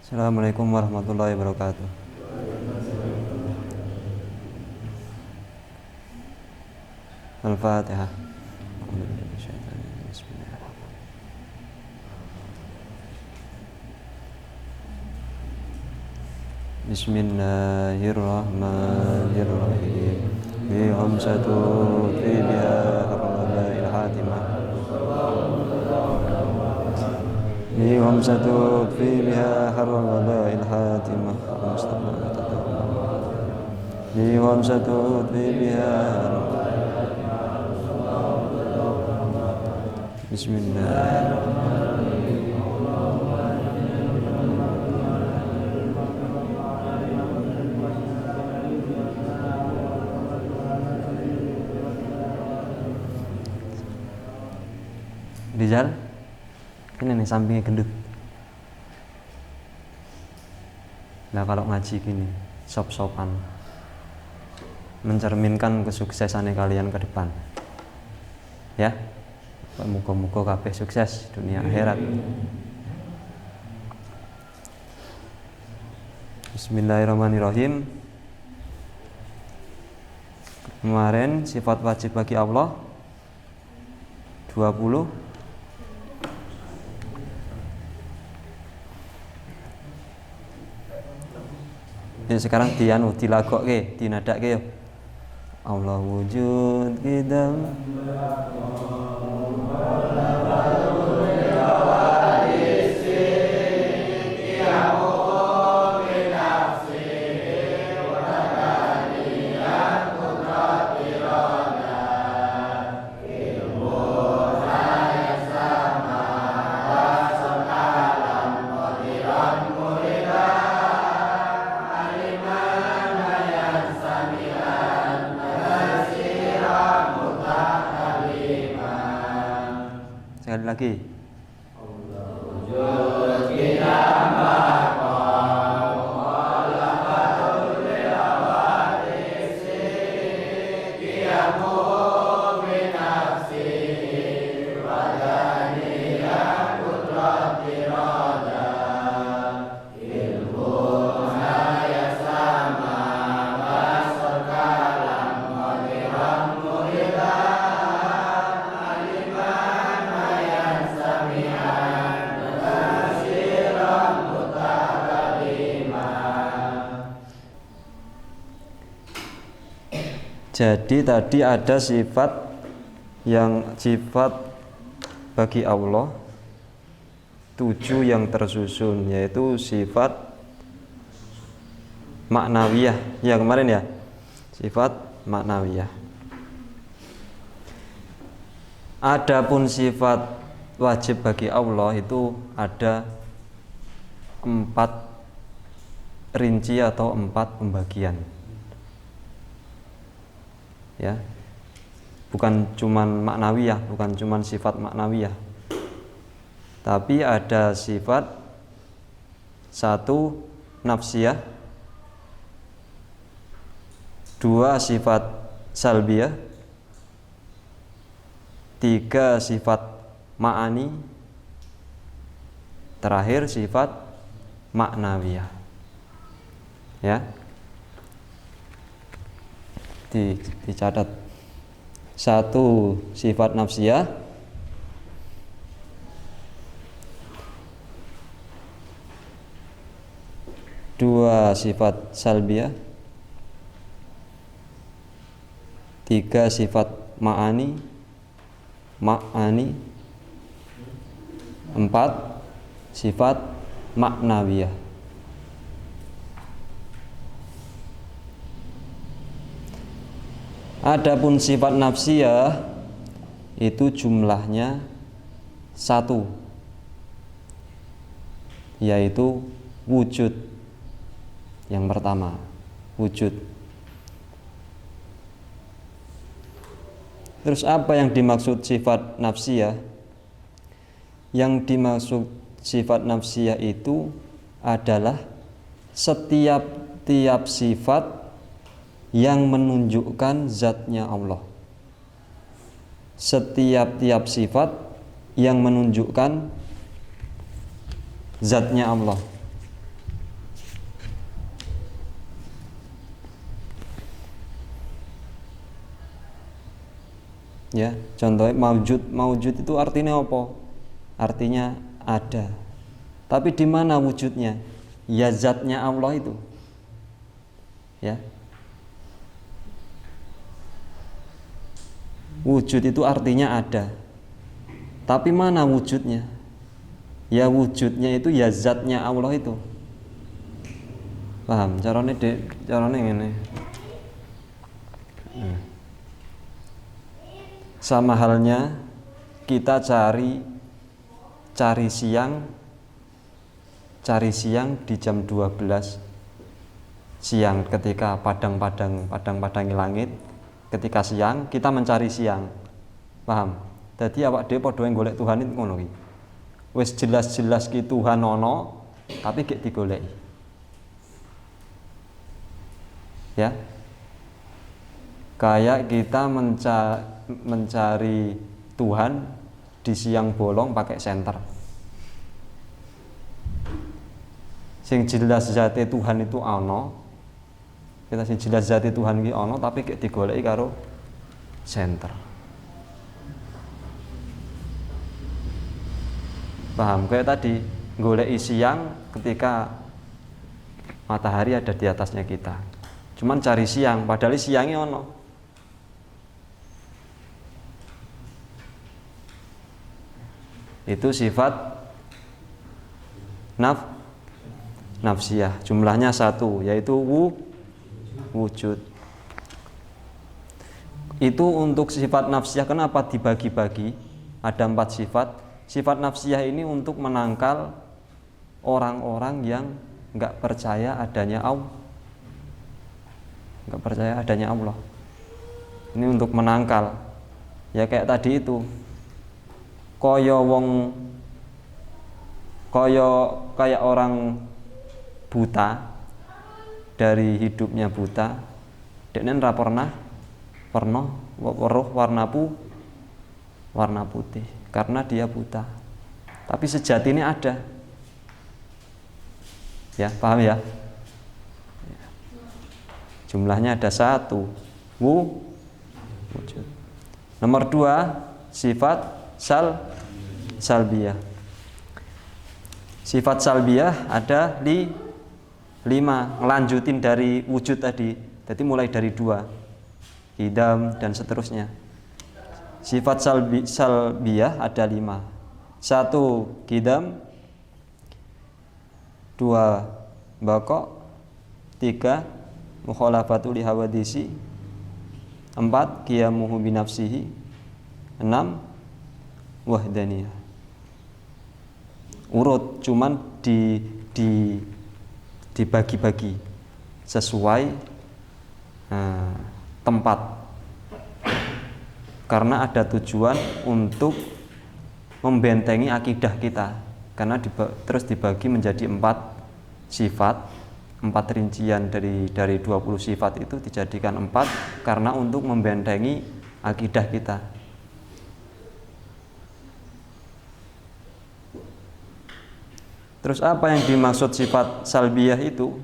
Assalamualaikum warahmatullahi wabarakatuh. Al-Fatihah. Bismillahirrahmanirrahim. Bi hamsatu fi biha harrabail hatimah. Bi hamsatu fi biha harrabail hatimah. Bi hamsatu fi biha. Bismillahirrahmanirrahim. Rizal, ini nih sampingnya gendut. Nah kalau ngaji gini, sop-sopan, mencerminkan kesuksesannya kalian ke depan. Ya, muga-muga kabeh sukses dunia akhirat. Bismillahirrahmanirrahim. Kemarin sifat wajib bagi Allah 20. Ya sekarang dilagokke, dinadakke yo. Allah wujud kita. Sekali lagi. Jadi tadi ada sifat bagi Allah 7 yang tersusun, yaitu sifat maknawiyah. Ya kemarin ya, sifat maknawiyah. Adapun sifat wajib bagi Allah itu ada 4 rinci atau 4 pembagian. Ya, bukan cuman maknawiyah, bukan cuman sifat maknawiyah, tapi ada sifat 1 nafsiyah, 2 sifat salbiyah, 3 sifat ma'ani, terakhir sifat maknawiyah. Ya, dicatat. 1 sifat nafsiyah, 2 sifat salbiyah, 3 sifat ma'ani, 4 sifat maknawiyah. Adapun sifat nafsiyah itu jumlahnya 1. yaitu wujud. Yang pertama, wujud. Terus apa yang dimaksud sifat nafsiyah? Yang dimaksud sifat nafsiyah itu adalah setiap sifat yang menunjukkan zatnya Allah. Setiap sifat yang menunjukkan zatnya Allah. Ya, contohnya maujud itu artinya apa? Artinya ada. Tapi di mana wujudnya? Ya zatnya Allah itu. Ya. Wujud itu artinya ada. Tapi mana wujudnya? Ya wujudnya itu ya zatnya Allah itu. Paham? Caranya ngene. Sama halnya kita cari siang di jam 12 siang ketika padang-padangi langit. Ketika siang kita mencari siang. Paham? Dadi awak dhewe padha golek Tuhan itu ngono ki. Wis jelas-jelas ki Tuhan ana, tapi gek digoleki. Ya. Kayak kita mencari Tuhan di siang bolong pakai senter. Sing jelas zate Tuhan itu ana. Kita sing jelas zate Tuhan iki ana tapi gek digoleki karo senter. Paham? Kayak tadi goleki siang ketika matahari ada di atasnya kita. Cuman cari siang padahal siangnya ana. Itu sifat nafsiyah. Jumlahnya 1, yaitu wujud. Itu untuk sifat nafsiyah. Kenapa dibagi-bagi? Ada 4 sifat. Sifat nafsiyah ini untuk menangkal orang-orang yang enggak percaya adanya Allah. Enggak percaya adanya Allah. Ini untuk menangkal. Ya kayak tadi itu. Kayak orang buta, dari hidupnya buta, deknen ra pernah weruh warna putih karena dia buta. Tapi sejatinya ada. Ya, paham ya? Jumlahnya ada 1, wujud. Nomor 2, sifat salbiyah. Sifat salbiyah ada 5, ngelanjutin dari wujud tadi. Jadi mulai dari 2, idam dan seterusnya. Sifat salbiyah ada 5. 1 qidam, 2 baqa, 3 mukhalafatu li hawadisi, 4 qiyamuhu binafsihi, 6 wahdaniyah. Urut, cuman dibagi-bagi sesuai tempat, karena ada tujuan untuk membentengi akidah kita, karena terus dibagi menjadi 4 sifat, 4 rincian dari 20 sifat itu dijadikan 4 karena untuk membentengi akidah kita. Terus apa yang dimaksud sifat salbiyah itu?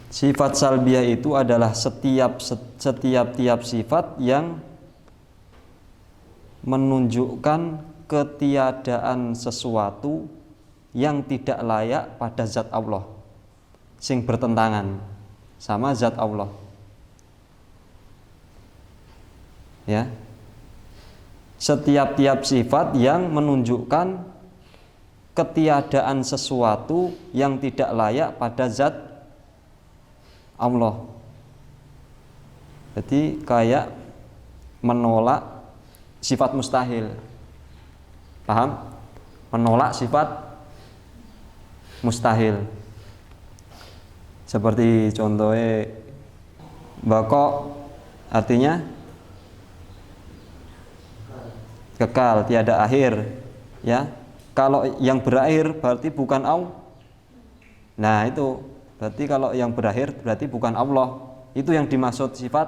Sifat salbiyah itu adalah setiap sifat yang menunjukkan ketiadaan sesuatu yang tidak layak pada zat Allah, sing bertentangan sama zat Allah. Ya. Setiap sifat yang menunjukkan ketiadaan sesuatu yang tidak layak pada zat Allah. Jadi kayak menolak sifat mustahil. Paham? menolak sifat mustahil. Seperti contohnya bako, artinya kekal, tiada akhir, ya. Kalau yang berakhir berarti bukan Allah. Nah, itu berarti kalau yang berakhir berarti bukan Allah. Itu yang dimaksud sifat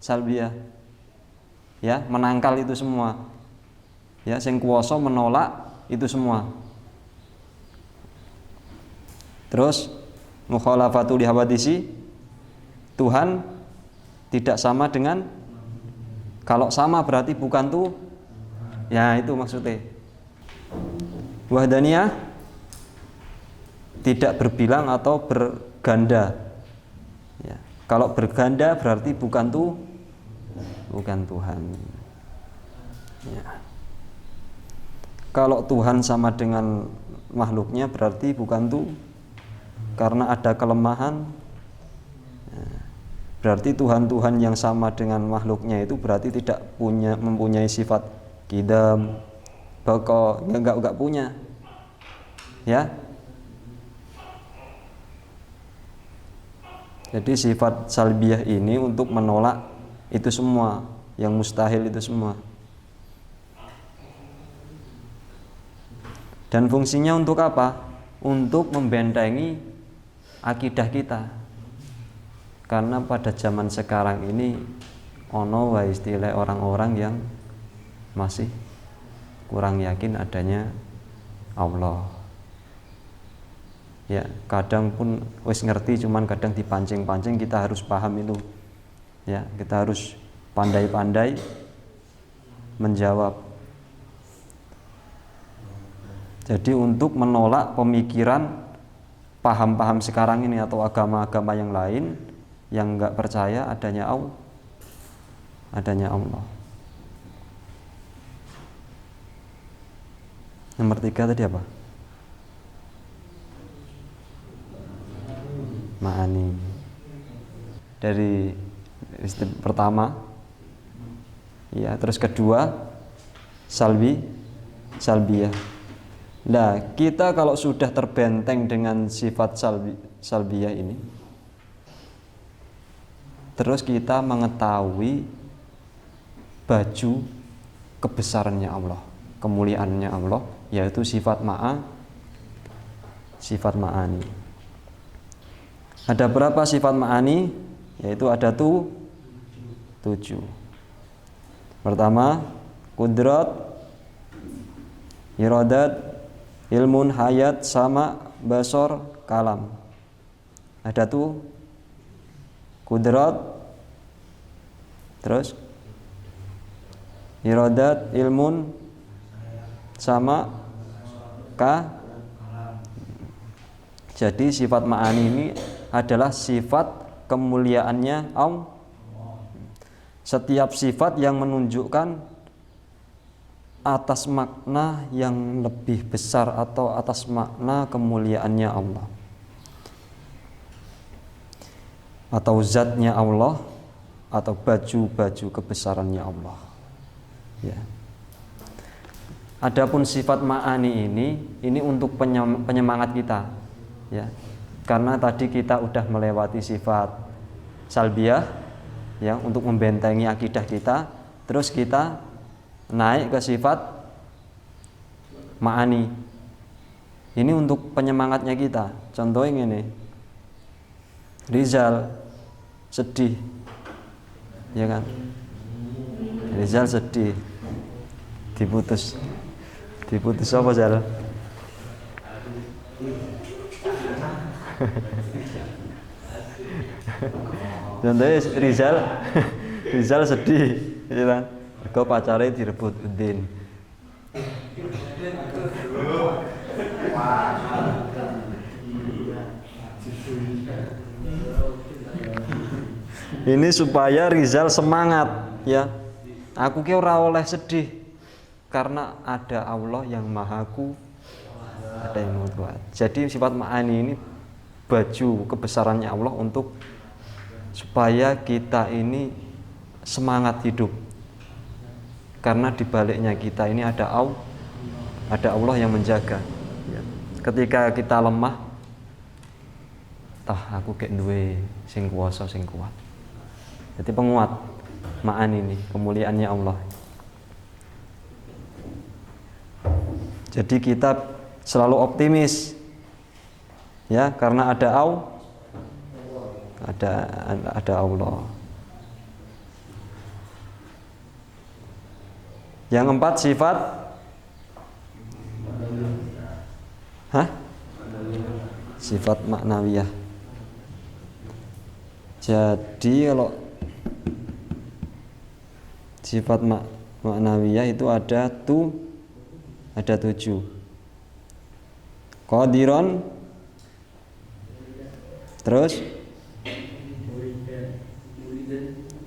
salbiyah. Ya, menangkal itu semua. Ya, sing kuwasa menolak itu semua. Terus mukhalafatul hawadisi, Tuhan tidak sama dengan, kalau sama berarti bukan tuh. Ya, itu maksudnya. Wahdaniyah tidak berbilang atau berganda. Ya, kalau berganda berarti bukan Tuhan. Ya. Kalau Tuhan sama dengan makhluknya berarti bukan tuh, karena ada kelemahan. Ya. Berarti Tuhan yang sama dengan makhluknya itu berarti tidak mempunyai sifat qidam, baqa, enggak punya. Ya. Jadi sifat salbiyah ini untuk menolak itu semua, yang mustahil itu semua. Dan fungsinya untuk apa? Untuk membentengi akidah kita. Karena pada zaman sekarang ini ono wa istilah orang-orang yang masih kurang yakin adanya Allah. Ya, kadang pun wis ngerti, cuman kadang dipancing-pancing, kita harus paham itu. Ya, kita harus pandai-pandai menjawab. Jadi untuk menolak pemikiran paham-paham sekarang ini atau agama-agama yang lain yang enggak percaya adanya Allah. Nomor 3 tadi apa? Ma'ani. Dari pertama, ya, terus kedua salbiyah. Nah, kita kalau sudah terbenteng dengan sifat salbiyah ini, terus kita mengetahui baju kebesarannya Allah, kemuliaannya Allah, yaitu sifat ma'ani. Ada berapa sifat ma'ani? Yaitu ada 7. Pertama, kudrat, iradat, ilmun, hayat, sama, basor, kalam. Ada tuh kudrat, terus iradat, ilmun, sama, Jadi sifat ma'ani ini adalah sifat kemuliaannya Allah. Setiap sifat yang menunjukkan atas makna yang lebih besar atau atas makna kemuliaannya Allah, atau zatnya Allah, atau baju kebesarannya Allah. Ya. Adapun sifat ma'ani ini untuk penyemangat kita, ya. Karena tadi kita udah melewati sifat salbiyah, ya, untuk membentengi akidah kita, terus kita naik ke sifat ma'ani. Ini untuk penyemangatnya kita. Contohnya ini, Rizal sedih, ya kan? Rizal sedih, diputus apa Zal? Contohnya Rizal sedih, ya kan? Kau pacarnya direbut Udin. Ini supaya Rizal semangat, ya. Aku ki ora oleh sedih karena ada Allah yang Mahaku, ada yang Maha. Jadi sifat ma'ani ini baju kebesarannya Allah untuk supaya kita ini semangat hidup. Karena di baliknya kita ini ada ada Allah yang menjaga. Ya. Ketika kita lemah, aku kayak duwe sing kuwasa sing kuat. Jadi penguat ma'an ini, kemuliaannya Allah. Jadi kita selalu optimis, ya, karena ada Allah. Yang empat sifat sifat maknawiyah. Jadi kalau sifat maknawiyah itu ada 7. Qadiron, terus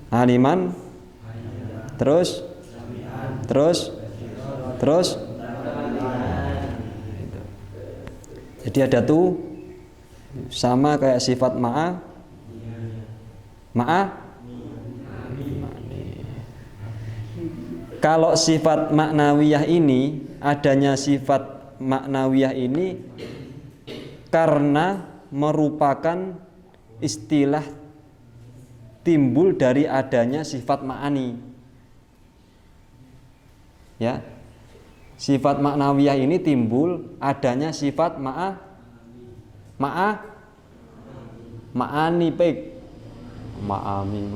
aliman, terus jadi ada sama kayak sifat kalau sifat maknawiyah ini, adanya sifat maknawiyah ini karena merupakan istilah timbul dari adanya sifat ma'ani. Ya. Sifat maknawiyah ini timbul adanya sifat ma'ani pek. Ma'ami.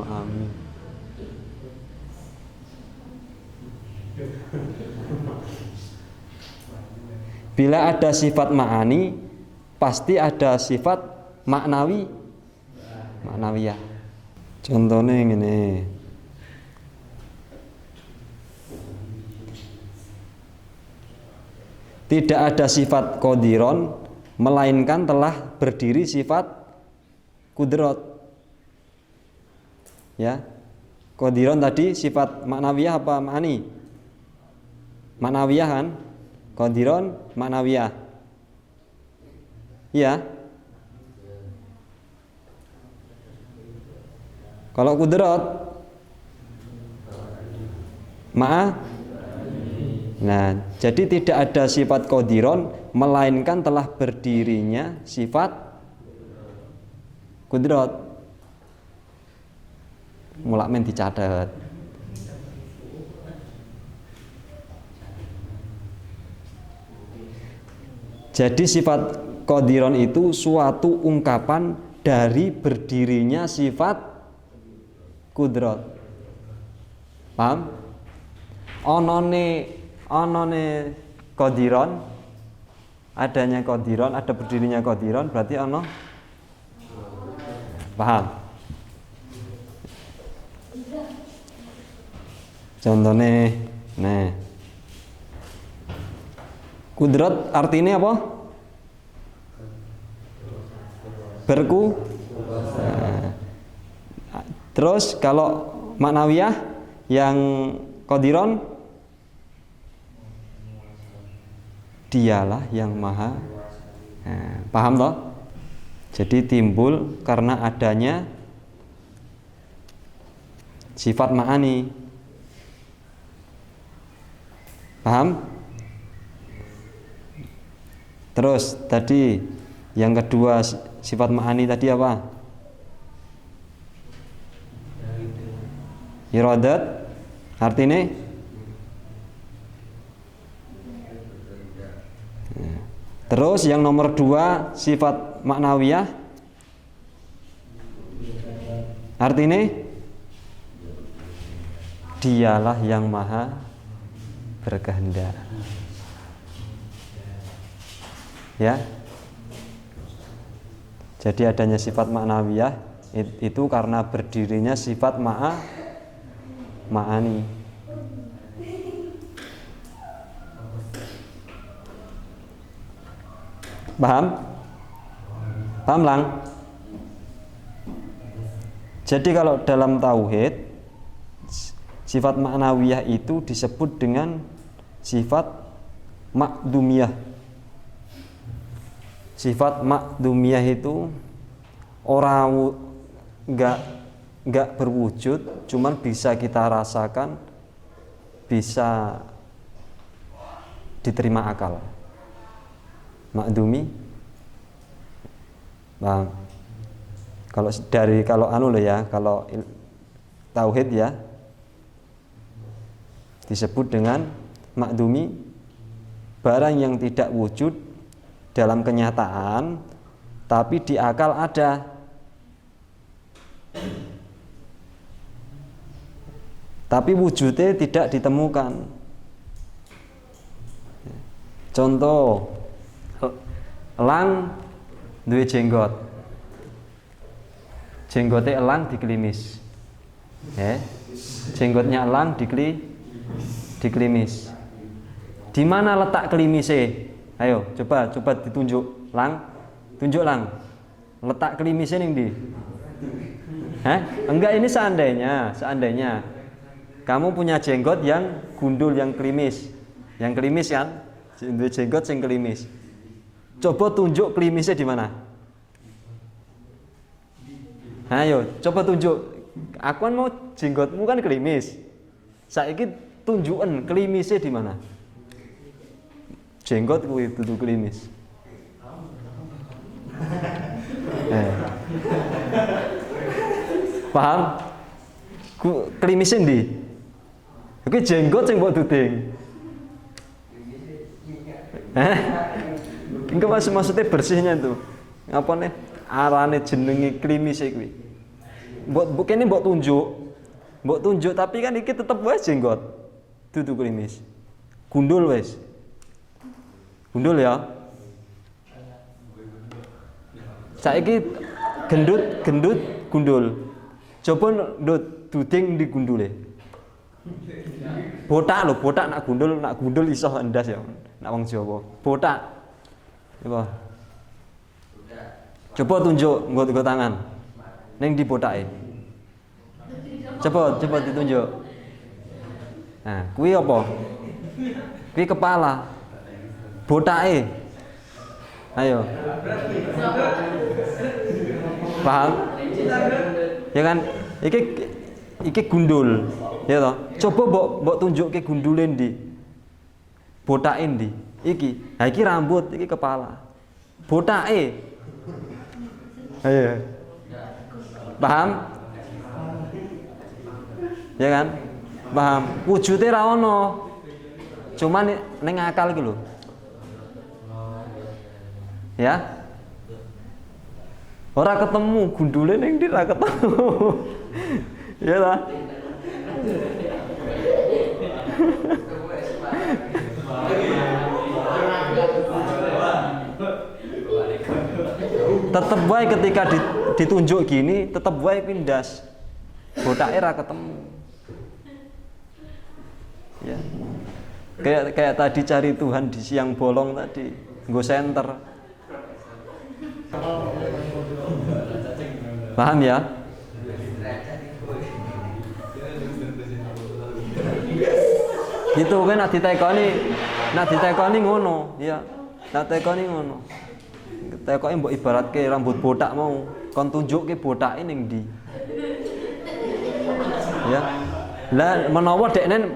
Bila ada sifat ma'ani, pasti ada sifat maknawiyah. Contohnya ini. Tidak ada sifat qadiron, melainkan telah berdiri sifat kudrat. Ya. Qadiron tadi sifat maknawiyah apa ma'ani? Maknawiyah kan? Qadiron maknawiyah. Ya. Kalau kudrat Nah, jadi tidak ada sifat qadiron melainkan telah berdirinya sifat kudrat. Mulak men dicatat. Jadi sifat qadiron itu suatu ungkapan dari berdirinya sifat kudrat. Paham? Onone qadiron, adanya qadiron, ada berdirinya qadiron, berarti ono. Paham? Contohnya, nah, kudrat artinya apa? Nah, terus kalau maknawiyah yang qadiron, dialah yang maha. Nah, paham toh? Jadi timbul karena adanya sifat ma'ani. Paham? Terus tadi yang kedua sifat ma'ani tadi apa? Iradat artinya terus yang nomor 2 sifat maknawiyah artinya dialah yang maha berkehendak. Ya. Jadi adanya sifat maknawiyah itu karena berdirinya sifat ma'ani. Paham? Paham lang? Jadi kalau dalam tauhid sifat maknawiyah itu disebut dengan sifat makdumiyah. Sifat makdumiyah itu orang enggak berwujud, cuman bisa kita rasakan, bisa diterima akal. Makdumi, paham? Kalau anu loh ya, kalau tauhid ya disebut dengan makdumi, barang yang tidak wujud dalam kenyataan tapi di akal ada. Tapi wujudnya tidak ditemukan. Contoh, elang duwe jenggot. Jenggotnya elang dikelimis. Jenggotnya elang dikelimis. Di mana letak kelimisnya? Ayo, coba ditunjuk, Lang. Tunjuk, Lang. Letak kelimisnya ning ndi? Enggak, ini seandainya kamu punya jenggot yang gundul, yang kelimis. Yang kelimis kan? Jenggot yang kelimis. Coba tunjuk kelimisnya di mana? Ayo, coba tunjuk. Aku kan mau jenggotmu kan kelimis. Saiki tunjukan kelimisnya di mana? Jenggot kuwi dudu kelimis. Paham? Kelimisnya ndi? Iki jenggot sing mbok duding. Engko maksudnya bersihnya itu. Apa nih? Arane jenenge klimise kuwi. Mbok kene mbok tunjuk tapi kan iki tetep wae jenggot. Dudu klimis. Gundul wis. Gundul ya. Saiki gendut gundul. Coba ndut duding di gundule. Botak nak gundul iso endas ya. Nak wong Jawa. Botak. Coba. Coba tunjuk nggo tangan. Ning di botake. Coba ditunjuk. Nah, kuwi apa? Kuwi kepala. Botake. Ayo. Paham? Ya kan? Iki gundul, ya toh. Coba mbok tunjukke gundule ndi. Botake ndi? Iki. Ha iki rambut, iki kepala. Botake. Ayo. Paham? Ya kan? Paham? Wujude ra ono. Cuman ning akal iki lho. Ya? Ora ketemu gundule ning ndi ra ketemu. Ya lah. Tetep wae ketika ditunjuk gini, tetep wae pindas. Botake ra ketemu. Ya. Kayak tadi cari Tuhan di siang bolong tadi, nggo senter. Paham ya? Gitu kan nak ditekoni ngono, ya. Nak tekoni ngono. Tekoke mbok ibaratke rambut botak mau, kon tunjukke botake ning ndi. Ya. Lah menawa dekne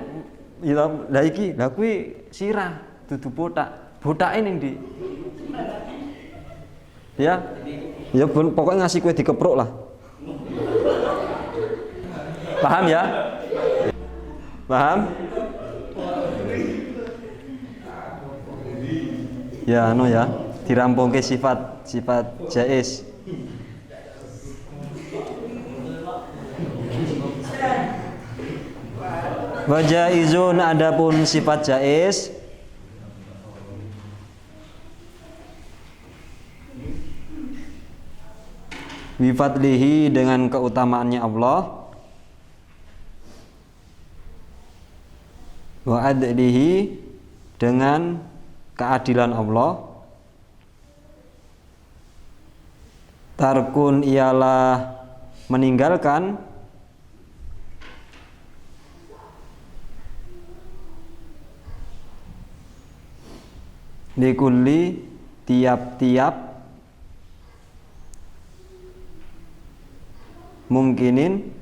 ya lah iki, lah kuwi sirah dudu botak. Botake ning ndi? Ya. Ya pokoknya ngasih kue dikepruk lah. Paham ya? Paham? Ya anu ya, dirampungke sifat jaiz. Wa jaizun, adapun sifat jaiz bifadlihi, dengan keutamaannya Allah, wa adlihi, dengan keadilan Allah, tarkun ialah meninggalkan, likulli, tiap-tiap, mungkinin,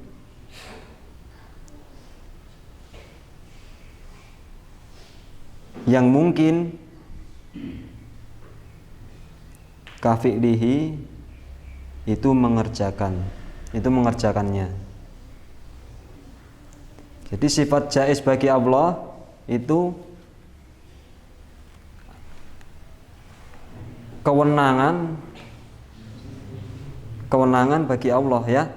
yang mungkin kafi'lihi itu mengerjakannya. Jadi sifat jaiz bagi Allah itu kewenangan bagi Allah, ya.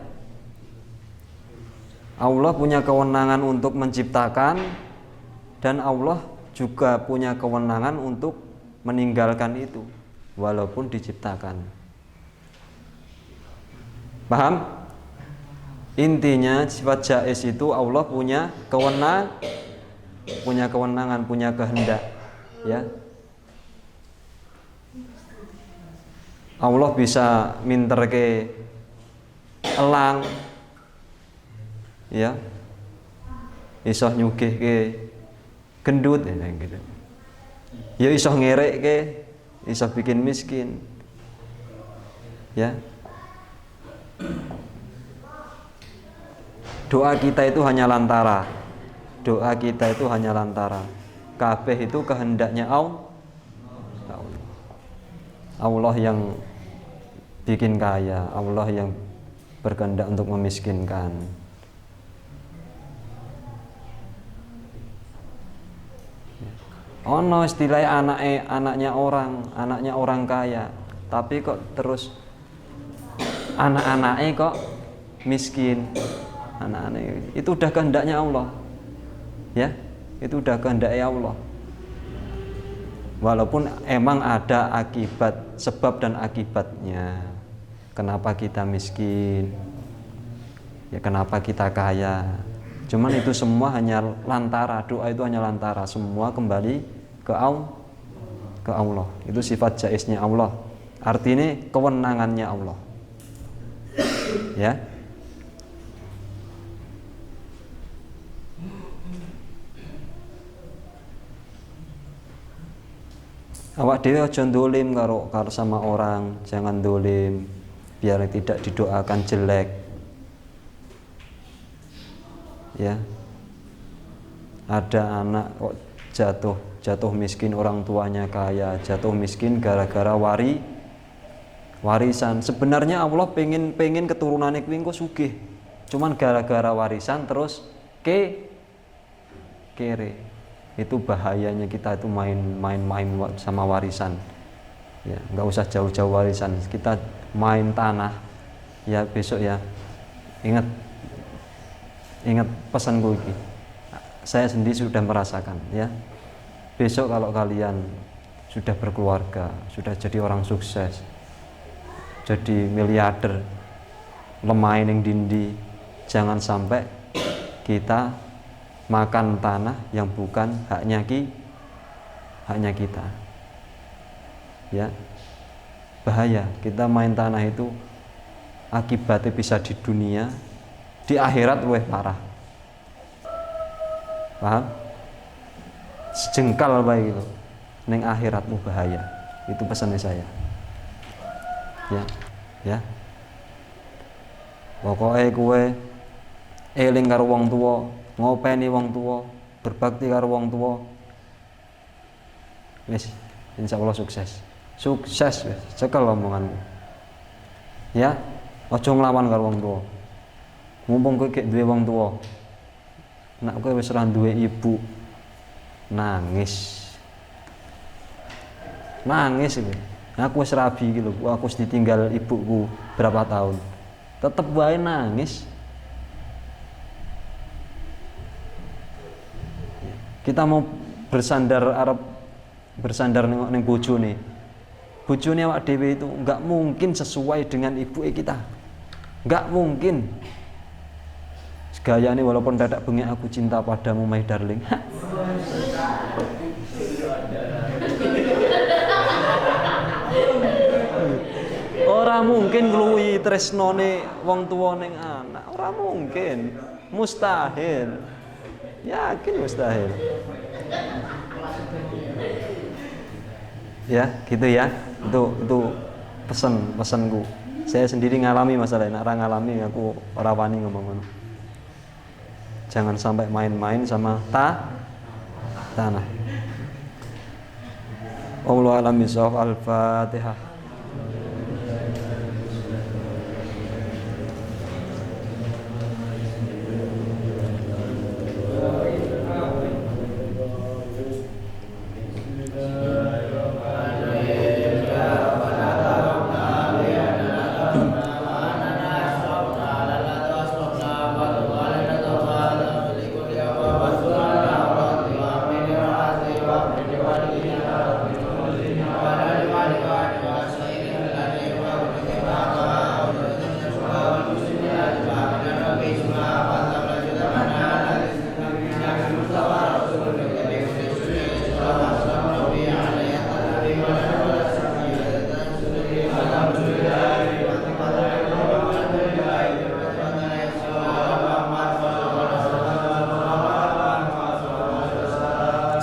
Allah punya kewenangan untuk menciptakan, dan Allah juga punya kewenangan untuk meninggalkan itu walaupun diciptakan. Paham? Intinya sifat jaiz itu Allah punya kewenangan, punya kehendak, ya. Allah bisa minterke elang, ya, iso nyugihke gendut, gitu. Ya iso ngerekke, iso bikin miskin, ya. Doa kita itu hanya lantara. Kabeh itu kehendaknya Allah. Allah yang bikin kaya, Allah yang berkehendak untuk memiskinkan. Ono istilahnya anaknya orang kaya, tapi kok terus anak-anaknya kok miskin. Anak-anak itu udah kehendaknya Allah, ya, itu udah kehendaknya Allah. Walaupun emang ada akibat, sebab dan akibatnya. Kenapa kita miskin? Ya kenapa kita kaya? Cuman itu semua hanya lantara, doa itu hanya lantara. Semua kembali ke Allah. Itu sifat jaiznya Allah. Artinya kewenangannya Allah. Ya. Awak dhewe aja ndolim karo sama orang, jangan ndolim biar tidak didoakan jelek. Ya. Ada anak kok jatuh miskin, orang tuanya kaya, jatuh miskin gara-gara warisan. Sebenarnya Allah pengen keturunannya kuwi engko sugih. Cuman gara-gara warisan terus kere. Itu bahayanya kita itu main sama warisan, ya. Nggak usah jauh-jauh warisan, kita main tanah, ya. Besok ya ingat pesanku ini, saya sendiri sudah merasakan, ya. Besok kalau kalian sudah berkeluarga, sudah jadi orang sukses, jadi miliarder, lemah ning dindi, jangan sampai kita makan tanah yang bukan haknya kita, ya. Bahaya kita main tanah itu, akibatnya bisa di dunia, di akhirat luwih parah. Paham? Sejengkal bae gitu ning akhiratmu bahaya. Itu pesannya saya, ya. Pokoknya kowe eling karo wong tua, ngopeni wong tua, berbakti karo wong tua, wis insyaallah sukses wis, cekel omonganmu, ya. Aja nglawan karo wong tua. Mumpung kowe gek duwe wong tua, nek kowe wis ora duwe ibu, nangis iki. Aku wis rabi iki lho, aku wis ditinggal ibuku berapa tahun, tetep wae nangis. Kita mau bersandar ning bojone awak dhewe itu enggak mungkin sesuai dengan ibu kita, enggak mungkin. Gayane walaupun dadak bengi aku cinta padamu my darling. Ora mungkin ngluwi tresnone wong tuwa ning anak, ora mungkin, mustahil. Yakin mustahil. Ya, gitu ya. Itu pesanku. Saya sendiri ngalami masalah, nek ora ngalami aku ora wani ngomong ngono. Jangan sampai main-main sama tanah. Wallahu a'lam bishawab. Al-Fatihah.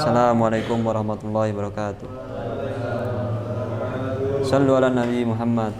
Assalamualaikum warahmatullahi wabarakatuh. Sallu ala Nabi Muhammad.